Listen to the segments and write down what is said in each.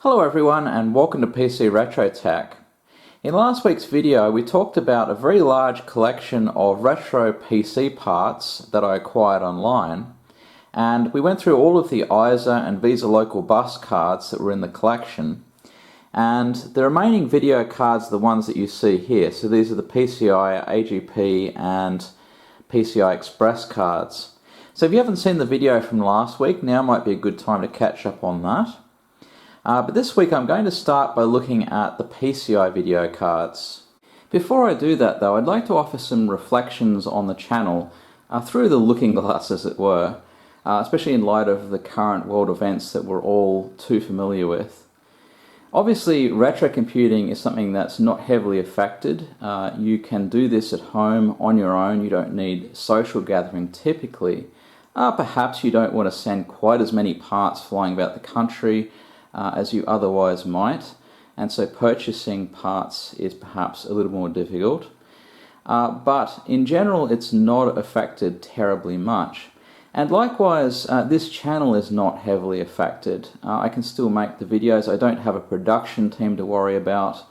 Hello everyone and welcome to PC Retro Tech. In last week's video we talked about a very large collection of retro PC parts that I acquired online, and we went through all of the ISA and Visa Local Bus cards that were in the collection, and the remaining video cards are the ones that you see here. So these are the PCI, AGP and PCI Express cards. So if you haven't seen the video from last week, now might be a good time to catch up on that. But this week I'm going to start by looking at the PCI video cards. Before I do that though, I'd like to offer some reflections on the channel through the looking glass, as it were, especially in light of the current world events that we're all too familiar with. Obviously, retro computing is something that's not heavily affected. You can do this at home on your own. You don't need social gathering typically. Perhaps you don't want to send quite as many parts flying about the country as you otherwise might, and so purchasing parts is perhaps a little more difficult. But in general it's not affected terribly much. And likewise, this channel is not heavily affected. I can still make the videos. I don't have a production team to worry about,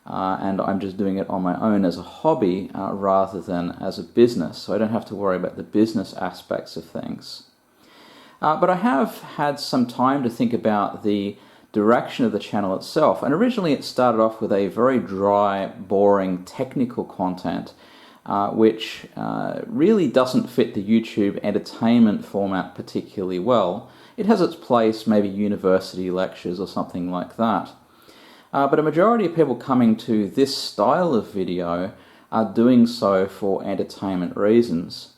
and I'm just doing it on my own as a hobby rather than as a business, so I don't have to worry about the business aspects of things. But I have had some time to think about the direction of the channel itself, and originally it started off with a very dry, boring technical content which really doesn't fit the YouTube entertainment format particularly well. It has its place, maybe university lectures or something like that. But a majority of people coming to this style of video are doing so for entertainment reasons.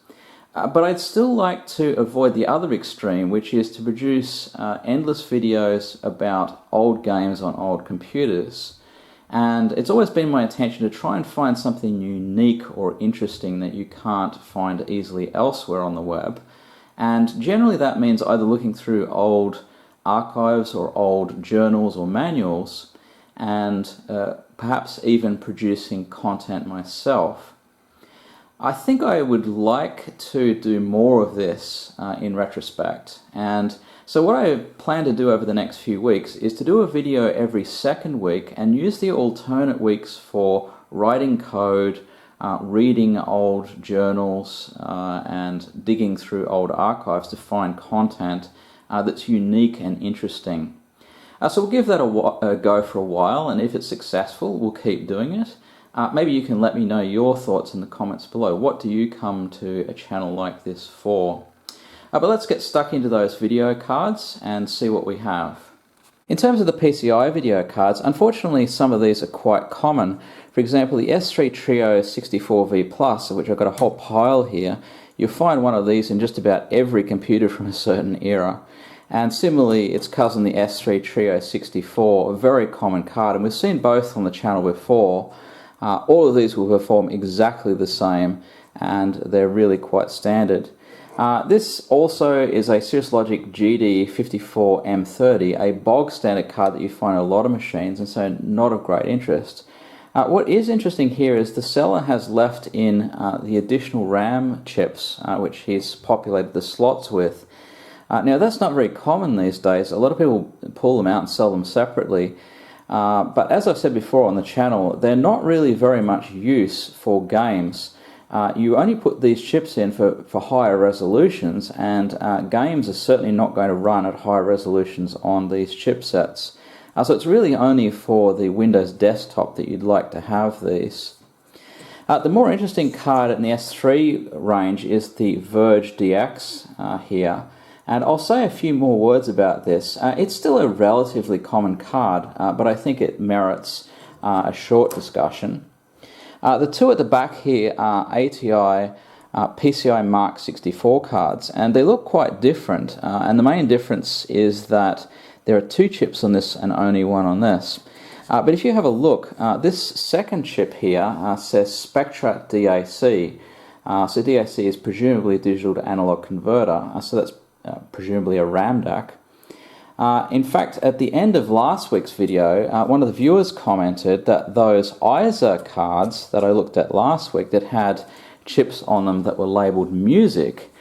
But I'd still like to avoid the other extreme, which is to produce endless videos about old games on old computers. And it's always been my intention to try and find something unique or interesting that you can't find easily elsewhere on the web. And generally that means either looking through old archives or old journals or manuals, and perhaps even producing content myself. I think I would like to do more of this in retrospect, and so what I plan to do over the next few weeks is to do a video every second week and use the alternate weeks for writing code, reading old journals, and digging through old archives to find content that's unique and interesting. So we'll give that a go for a while, and if it's successful we'll keep doing it. Maybe you can let me know your thoughts in the comments below. What do you come to a channel like this for? But let's get stuck into those video cards and see what we have. In terms of the PCI video cards, unfortunately some of these are quite common. For example, the S3 Trio 64V Plus, of which I've got a whole pile here, you'll find one of these in just about every computer from a certain era. And similarly, its cousin, the S3 Trio 64, a very common card, and we've seen both on the channel before. All of these will perform exactly the same, and they're really quite standard. This also is a Cirrus Logic GD54M30, a bog standard card that you find in a lot of machines, and so not of great interest. What is interesting here is the seller has left in the additional RAM chips, which he's populated the slots with. Now that's not very common these days. A lot of people pull them out and sell them separately. But as I've said before on the channel, they're not really very much use for games. You only put these chips in for higher resolutions, and games are certainly not going to run at higher resolutions on these chipsets. So it's really only for the Windows desktop that you'd like to have these. The more interesting card in the S3 range is the Verge DX here. And I'll say a few more words about this. It's still a relatively common card, but I think it merits a short discussion. The two at the back here are ATI PCI Mark 64 cards, and they look quite different. And the main difference is that there are two chips on this and only one on this. But if you have a look, this second chip here says Spectra DAC. So DAC is presumably a digital to analog converter, so that's presumably a RAM DAC. In fact, at the end of last week's video, one of the viewers commented that those ISA cards that I looked at last week that had chips on them that were labeled music,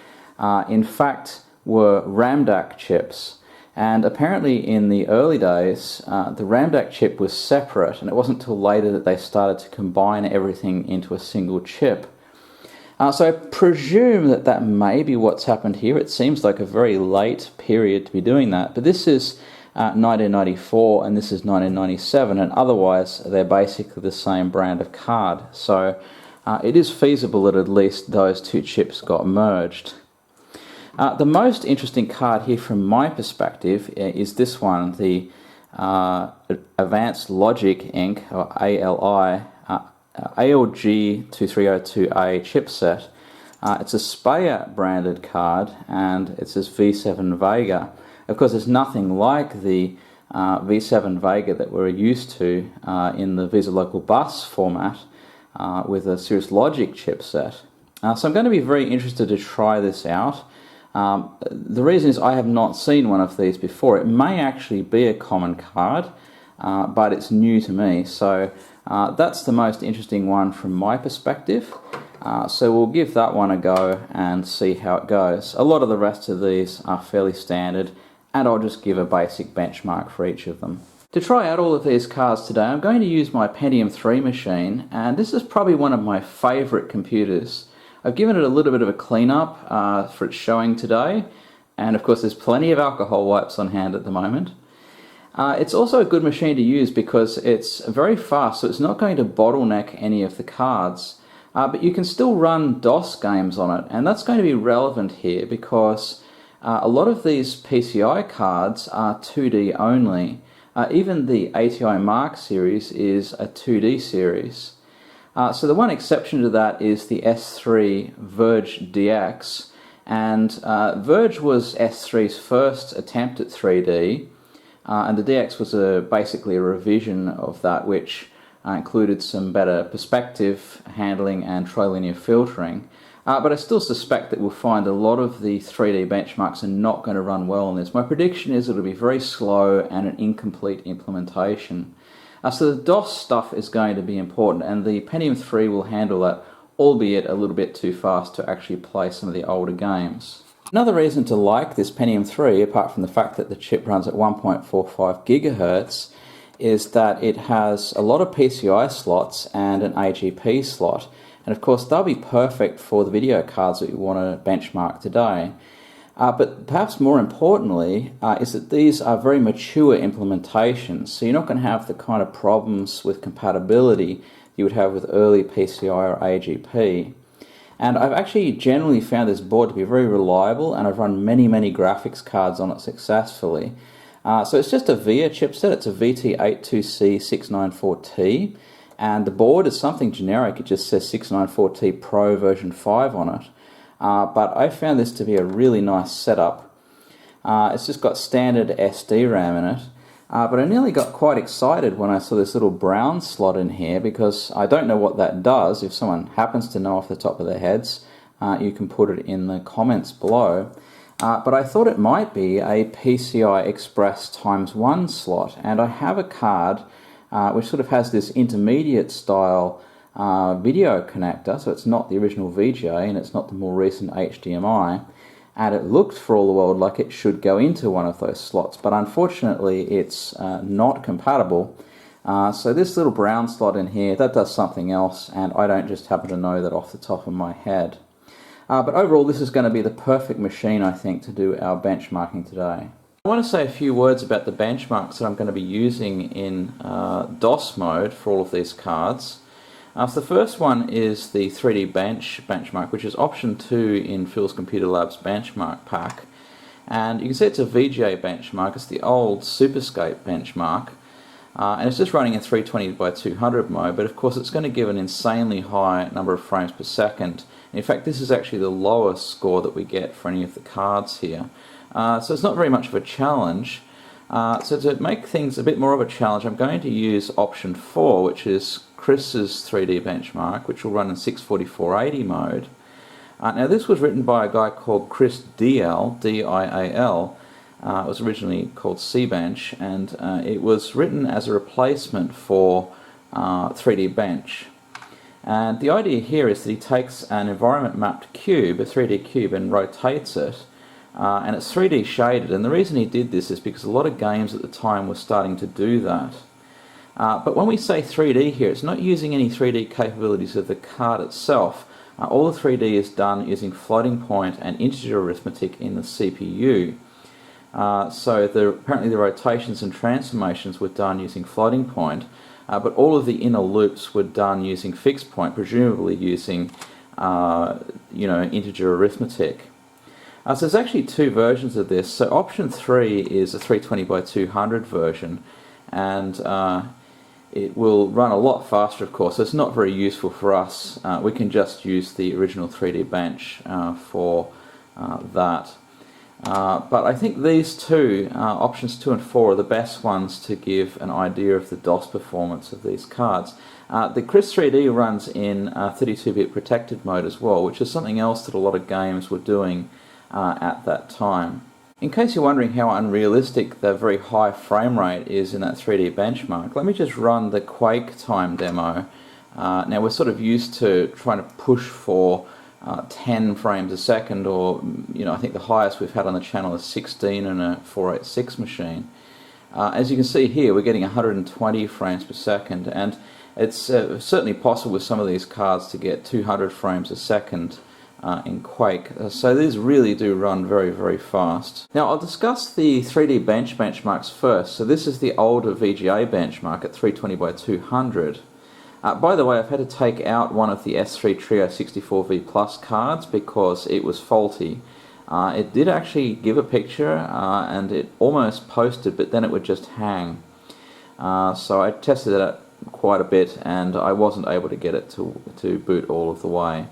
in fact were RAM DAC chips. And apparently in the early days, the RAM DAC chip was separate, and it wasn't until later that they started to combine everything into a single chip. So I presume that that may be what's happened here. It seems like a very late period to be doing that, but this is 1994 and this is 1997, and otherwise they're basically the same brand of card. So it is feasible that at least those two chips got merged. The most interesting card here from my perspective is this one, the Advanced Logic Inc., or ALI, ALG2302A chipset. It's a Speyer branded card, and it says V7 Vega. Of course, there's nothing like the V7 Vega that we're used to in the Visa Local Bus format with a Cirrus Logic chipset. So I'm going to be very interested to try this out. The reason is I have not seen one of these before. It may actually be a common card, but it's new to me. So that's the most interesting one from my perspective. So we'll give that one a go and see how it goes. A lot of the rest of these are fairly standard, and I'll just give a basic benchmark for each of them. To try out all of these cards today, I'm going to use my Pentium 3 machine, and this is probably one of my favorite computers. I've given it a little bit of a cleanup for its showing today, and of course there's plenty of alcohol wipes on hand at the moment. It's also a good machine to use because it's very fast, so it's not going to bottleneck any of the cards. But you can still run DOS games on it, and that's going to be relevant here because a lot of these PCI cards are 2D only. Even the ATI Mark series is a 2D series. So the one exception to that is the S3 Virge DX, and Verge was S3's first attempt at 3D, and the DX was basically a revision of that, which included some better perspective handling and trilinear filtering. But I still suspect that we'll find a lot of the 3D benchmarks are not going to run well on this. My prediction is it'll be very slow and an incomplete implementation. So the DOS stuff is going to be important, and the Pentium 3 will handle that, albeit a little bit too fast to actually play some of the older games. Another reason to like this Pentium 3, apart from the fact that the chip runs at 1.45 gigahertz, is that it has a lot of PCI slots and an AGP slot. And of course they'll be perfect for the video cards that you want to benchmark today. But perhaps more importantly is that these are very mature implementations, so you're not going to have the kind of problems with compatibility you would have with early PCI or AGP. And I've actually generally found this board to be very reliable, and I've run many graphics cards on it successfully. So it's just a VIA chipset. It's a VT82C694T, and the board is something generic. It just says 694T Pro version 5 on it. But I found this to be a really nice setup. It's just got standard SD RAM in it. But I nearly got quite excited when I saw this little brown slot in here, because I don't know what that does. If someone happens to know off the top of their heads, you can put it in the comments below. But I thought it might be a PCI Express ×1 slot, and I have a card which sort of has this intermediate style video connector, so it's not the original VGA and it's not the more recent HDMI, and it looked for all the world like it should go into one of those slots, but unfortunately it's not compatible. So this little brown slot in here, that does something else, and I don't just happen to know that off the top of my head. But overall this is going to be the perfect machine, I think, to do our benchmarking today. I want to say a few words about the benchmarks that I'm going to be using in DOS mode for all of these cards. So the first one is the 3D benchmark, which is option 2 in Phil's Computer Lab's benchmark pack. And you can see it's a VGA benchmark. It's the old Superscape benchmark. And it's just running in 320 by 200 mode, but of course it's going to give an insanely high number of frames per second. In fact, this is actually the lowest score that we get for any of the cards here. So it's not very much of a challenge. So to make things a bit more of a challenge, I'm going to use option 4, which is Chris's 3D benchmark, which will run in 64480 mode. Now this was written by a guy called Chris Dial, D-I-A-L. It was originally called CBench, and it was written as a replacement for 3D Bench. And the idea here is that he takes an environment mapped cube, a 3D cube, and rotates it and it's 3D shaded, and the reason he did this is because a lot of games at the time were starting to do that. But when we say 3D here, it's not using any 3D capabilities of the card itself. All the 3D is done using floating point and integer arithmetic in the CPU. So apparently the rotations and transformations were done using floating point, but all of the inner loops were done using fixed point, presumably using integer arithmetic. So there's actually two versions of this. So option 3 is a 320 by 200 version, and it will run a lot faster, of course. It's not very useful for us. We can just use the original 3D bench for that. But I think these two, options 2 and 4, are the best ones to give an idea of the DOS performance of these cards. The Chris 3D runs in 32-bit protected mode as well, which is something else that a lot of games were doing at that time. In case you're wondering how unrealistic the very high frame rate is in that 3D benchmark, let me just run the QuakeTime demo. Now we're sort of used to trying to push for 10 frames a second, or I think the highest we've had on the channel is 16 in a 486 machine. As you can see here, we're getting 120 frames per second, and it's certainly possible with some of these cards to get 200 frames a second in Quake. So these really do run very, very fast. Now I'll discuss the 3D benchmarks first. So this is the older VGA benchmark at 320 by 200. By the way, I've had to take out one of the S3 Trio 64V Plus cards because it was faulty. It did actually give a picture and it almost posted, but then it would just hang. So I tested it out quite a bit and I wasn't able to get it to boot all of the way.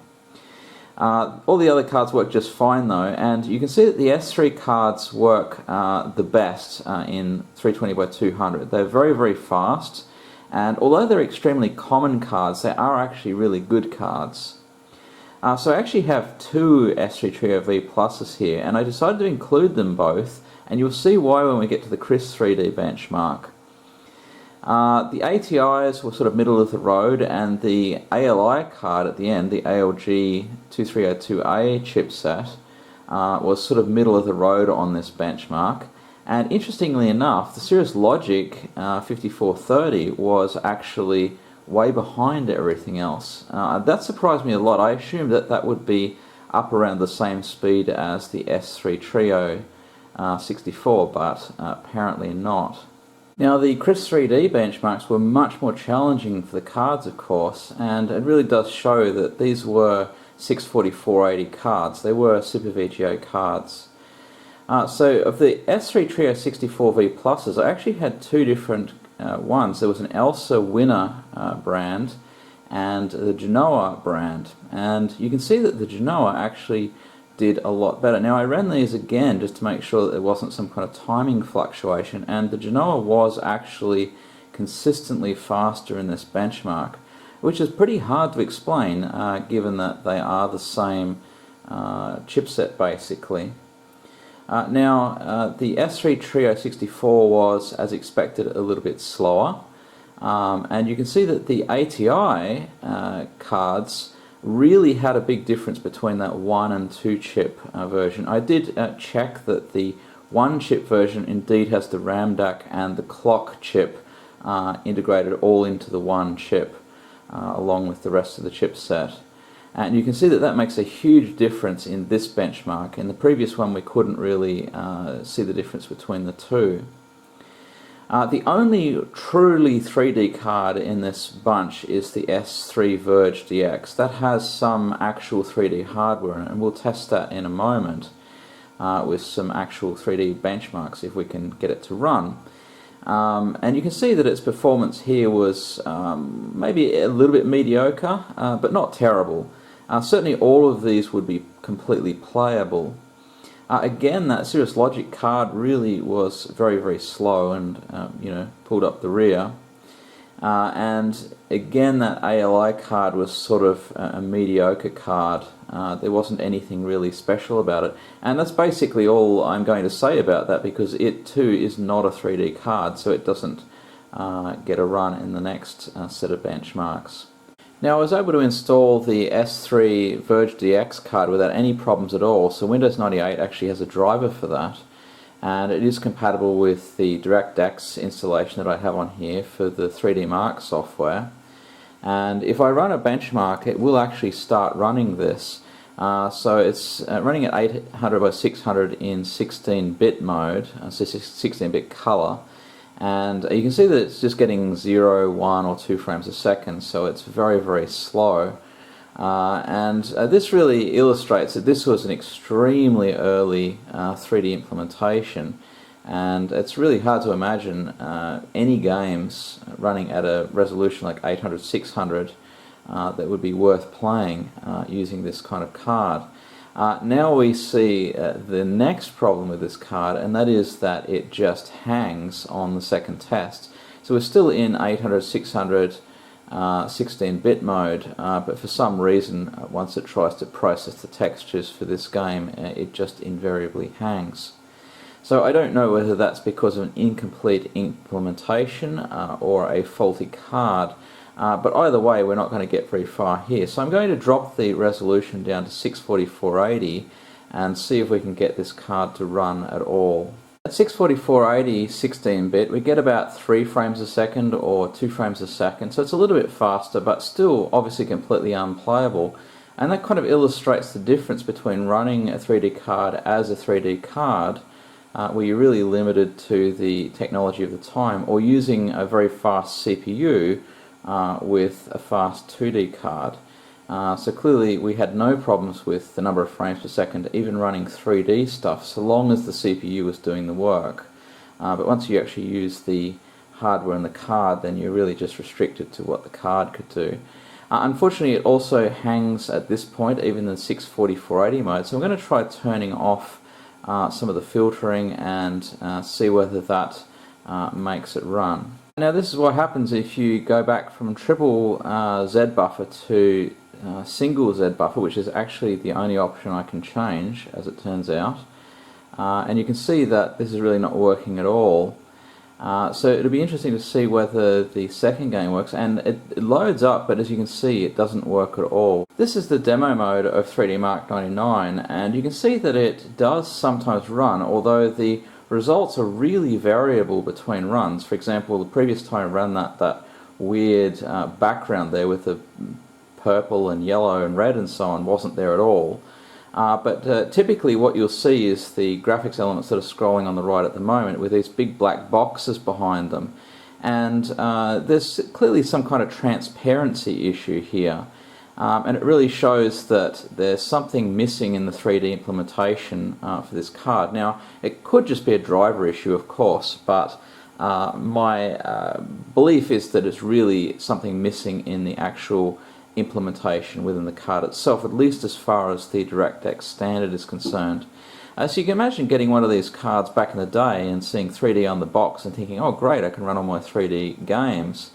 All the other cards work just fine though, and you can see that the S3 cards work the best in 320 by 200. They're very, very fast. And although they're extremely common cards, they are actually really good cards. So I actually have two S3 Trio V Pluses here, and I decided to include them both, and you'll see why when we get to the Chris 3D benchmark. The ATIs were sort of middle of the road, and the ALI card at the end, the ALG 2302A chipset, was sort of middle of the road on this benchmark. And interestingly enough, the Cirrus Logic 5430 was actually way behind everything else. That surprised me a lot. I assumed that that would be up around the same speed as the S3 Trio 64, but apparently not. Now the Chris 3D benchmarks were much more challenging for the cards, of course, and it really does show that these were 640-480 cards. They were Super VGA cards. So of the S3 Trio 64V Pluses, I actually had two different ones. There was an Elsa Winner brand and the Genoa brand. And you can see that the Genoa actually did a lot better. Now I ran these again just to make sure that there wasn't some kind of timing fluctuation, and the Genoa was actually consistently faster in this benchmark, which is pretty hard to explain given that they are the same chipset basically. The S3 Trio 64 was, as expected, a little bit slower, and you can see that the ATI cards really had a big difference between that 1 and 2 chip version. I did check that the 1 chip version indeed has the RAM DAC and the clock chip integrated all into the 1 chip along with the rest of the chipset. And you can see that that makes a huge difference in this benchmark. In the previous one we couldn't really see the difference between the two. The only truly 3D card in this bunch is the S3 Virge DX. That has some actual 3D hardware, and we'll test that in a moment with some actual 3D benchmarks if we can get it to run. And you can see that its performance here was maybe a little bit mediocre, but not terrible. Certainly all of these would be completely playable. Again, that Cirrus Logic card really was very, very slow and pulled up the rear. And again, that ALI card was sort of a mediocre card. There wasn't anything really special about it. And that's basically all I'm going to say about that, because it too is not a 3D card, so it doesn't get a run in the next set of benchmarks. Now I was able to install the S3 Virge DX card without any problems at all, so Windows 98 actually has a driver for that, and it is compatible with the DirectX installation that I have on here for the 3D Mark software. And if I run a benchmark, it will actually start running this. So it's running at 800 by 600 in 16-bit mode, so 16-bit color. And you can see that it's just getting 0, 1 or 2 frames a second, so it's very, very slow. This really illustrates that this was an extremely early 3D implementation, and it's really hard to imagine any games running at a resolution like 800, 600 that would be worth playing using this kind of card. Now we see the next problem with this card, and that is that it just hangs on the second test. So we're still in 800, 600, 16-bit mode, but for some reason, once it tries to process the textures for this game, it just invariably hangs. So I don't know whether that's because of an incomplete implementation or a faulty card. But either way, we're not going to get very far here. So I'm going to drop the resolution down to 640-480 and see if we can get this card to run at all. At 640-480 16-bit, we get about 3 frames a second or 2 frames a second, so it's a little bit faster, but still obviously completely unplayable. And that kind of illustrates the difference between running a 3D card as a 3D card, where you're really limited to the technology of the time, or using a very fast CPU with a fast 2D card. So clearly we had no problems with the number of frames per second, even running 3D stuff, so long as the CPU was doing the work. But once you actually use the hardware in the card, then you're really just restricted to what the card could do. Unfortunately, it also hangs at this point, even in 640-480 mode, so I'm going to try turning off some of the filtering and see whether that makes it run. Now this is what happens if you go back from triple Z buffer to single Z buffer, which is actually the only option I can change, as it turns out. And you can see that this is really not working at all. So it'll be interesting to see whether the second game works, and it loads up, but as you can see it doesn't work at all. This is the demo mode of 3D Mark 99, and you can see that it does sometimes run, although the results are really variable between runs. For example, the previous time I ran that weird background there with the purple and yellow and red and so on wasn't there at all. But typically what you'll see is the graphics elements that are scrolling on the right at the moment with these big black boxes behind them. And there's clearly some kind of transparency issue here. And it really shows that there's something missing in the 3D implementation for this card. Now, it could just be a driver issue, of course, but my belief is that it's really something missing in the actual implementation within the card itself, at least as far as the DirectX standard is concerned. So you can imagine getting one of these cards back in the day and seeing 3D on the box and thinking, oh great, I can run all my 3D games.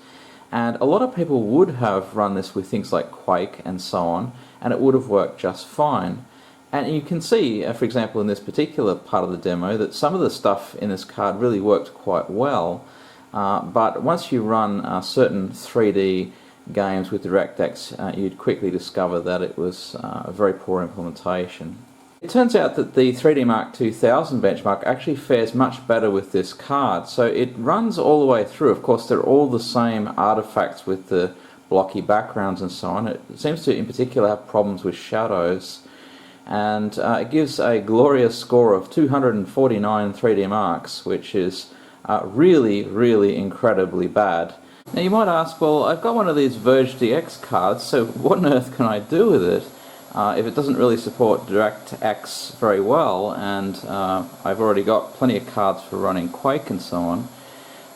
And a lot of people would have run this with things like Quake and so on, and it would have worked just fine. And you can see, for example, in this particular part of the demo, that some of the stuff in this card really worked quite well. But once you run certain 3D games with DirectX, you'd quickly discover that it was a very poor implementation. It turns out that the 3D Mark 2000 benchmark actually fares much better with this card. So it runs all the way through. Of course, they're all the same artifacts with the blocky backgrounds and so on. It seems to, in particular, have problems with shadows. And it gives a glorious score of 249 3D marks, which is really, really incredibly bad. Now you might ask, well, I've got one of these Verge DX cards, so what on earth can I do with it if it doesn't really support DirectX very well, and I've already got plenty of cards for running Quake and so on.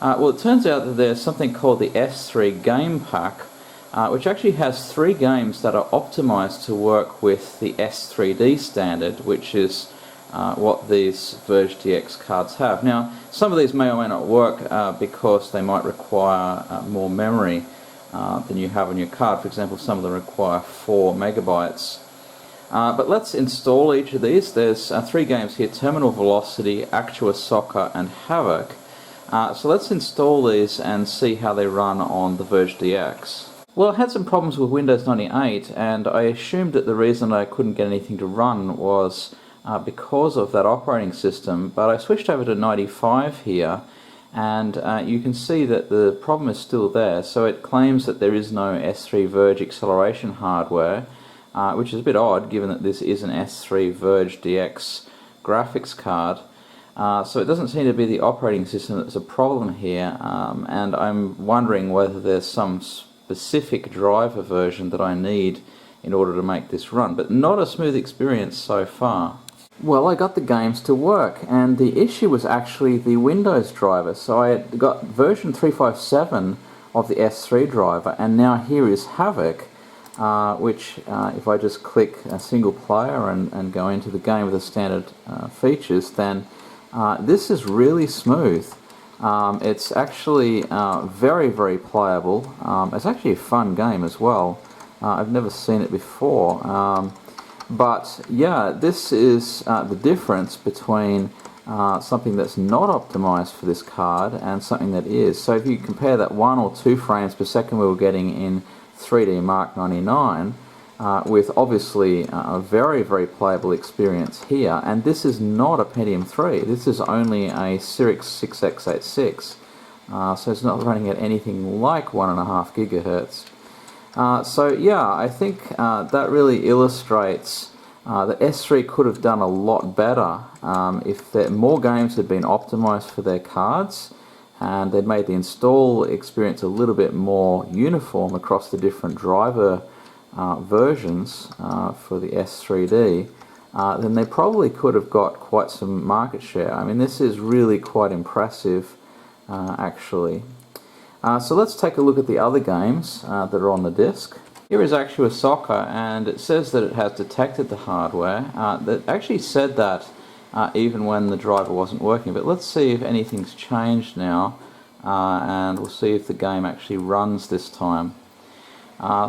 Well, it turns out that there's something called the S3 Game Pack, which actually has 3 games that are optimized to work with the S3D standard, which is what these Verge DX cards have. Now, some of these may or may not work because they might require more memory than you have on your card. For example, some of them require 4 megabytes. But let's install each of these. There's 3 games here: Terminal Velocity, Actua Soccer, and Havoc. So let's install these and see how they run on the Verge DX. Well, I had some problems with Windows 98, and I assumed that the reason I couldn't get anything to run was because of that operating system, but I switched over to 95 here, and you can see that the problem is still there. So it claims that there is no S3 Virge acceleration hardware, which is a bit odd given that this is an S3 Virge DX graphics card. So it doesn't seem to be the operating system that's a problem here, and I'm wondering whether there's some specific driver version that I need in order to make this run, but not a smooth experience so far. Well, I got the games to work, and the issue was actually the Windows driver. So I got version 357 of the S3 driver, and now here is Havoc, which if I just click a single player and go into the game with the standard features, then this is really smooth. It's actually very, very playable. It's actually a fun game as well. I've never seen it before. But yeah, this is the difference between something that's not optimized for this card and something that is. So if you compare that 1 or 2 frames per second we were getting in 3D Mark 99 with obviously a very, very playable experience here, and this is not a Pentium 3, this is only a Cyrix 6x86, so it's not running at anything like 1.5 gigahertz. So yeah, I think that really illustrates that S3 could have done a lot better if more games had been optimized for their cards, and they'd made the install experience a little bit more uniform across the different driver versions for the S3D, then they probably could have got quite some market share. I mean, this is really quite impressive, actually. So let's take a look at the other games that are on the disc. Here is Actua Soccer, and it says that it has detected the hardware. That actually said that even when the driver wasn't working, but let's see if anything's changed now, and we'll see if the game actually runs this time.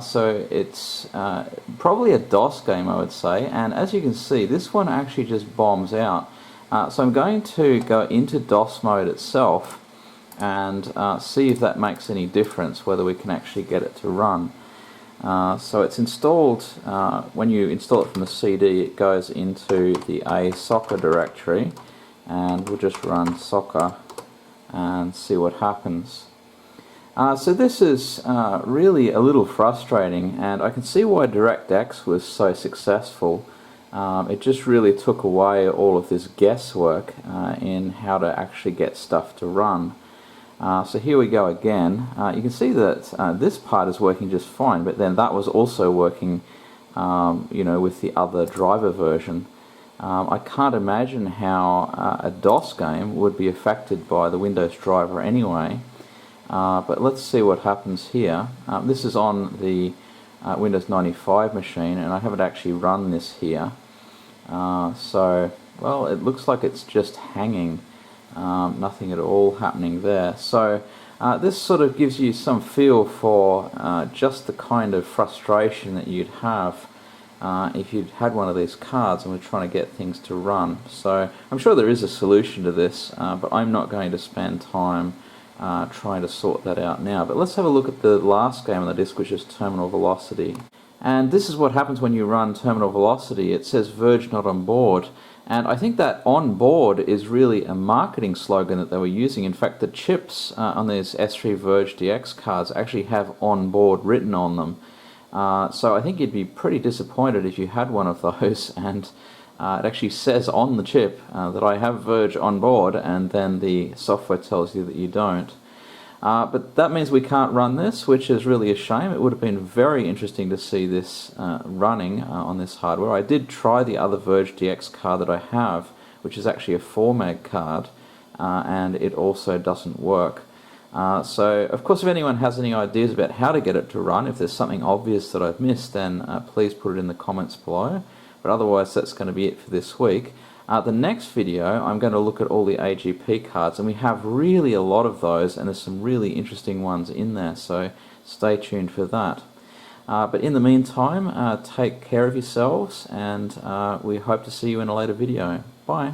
So it's probably a DOS game, I would say, and as you can see, this one actually just bombs out. So I'm going to go into DOS mode itself and see if that makes any difference, whether we can actually get it to run. So it's installed, when you install it from the CD, it goes into the A soccer directory, and we'll just run soccer and see what happens. So this is really a little frustrating, and I can see why DirectX was so successful. It just really took away all of this guesswork in how to actually get stuff to run. So here we go again. You can see that this part is working just fine, but then that was also working you know, with the other driver version. I can't imagine how a DOS game would be affected by the Windows driver anyway. But let's see what happens here. This is on the Windows 95 machine, and I haven't actually run this here. So, well, it looks like it's just hanging. Nothing at all happening there. So this sort of gives you some feel for just the kind of frustration that you'd have if you'd had one of these cards and were trying to get things to run. So I'm sure there is a solution to this, but I'm not going to spend time trying to sort that out now. But let's have a look at the last game on the disc, which is Terminal Velocity. And this is what happens when you run Terminal Velocity. It says Verge not on board. And I think that on board is really a marketing slogan that they were using. In fact, the chips on these S3 Virge DX cards actually have on board written on them. So I think you'd be pretty disappointed if you had one of those and it actually says on the chip that I have Verge on board, and then the software tells you that you don't. But that means we can't run this, which is really a shame. It would have been very interesting to see this running on this hardware. I did try the other Verge DX card that I have, which is actually a 4 meg card, and it also doesn't work. So, of course, if anyone has any ideas about how to get it to run, if there's something obvious that I've missed, then please put it in the comments below. But otherwise, that's going to be it for this week. The next video, I'm going to look at all the AGP cards, and we have really a lot of those, and there's some really interesting ones in there, so stay tuned for that. But in the meantime, take care of yourselves, and we hope to see you in a later video. Bye.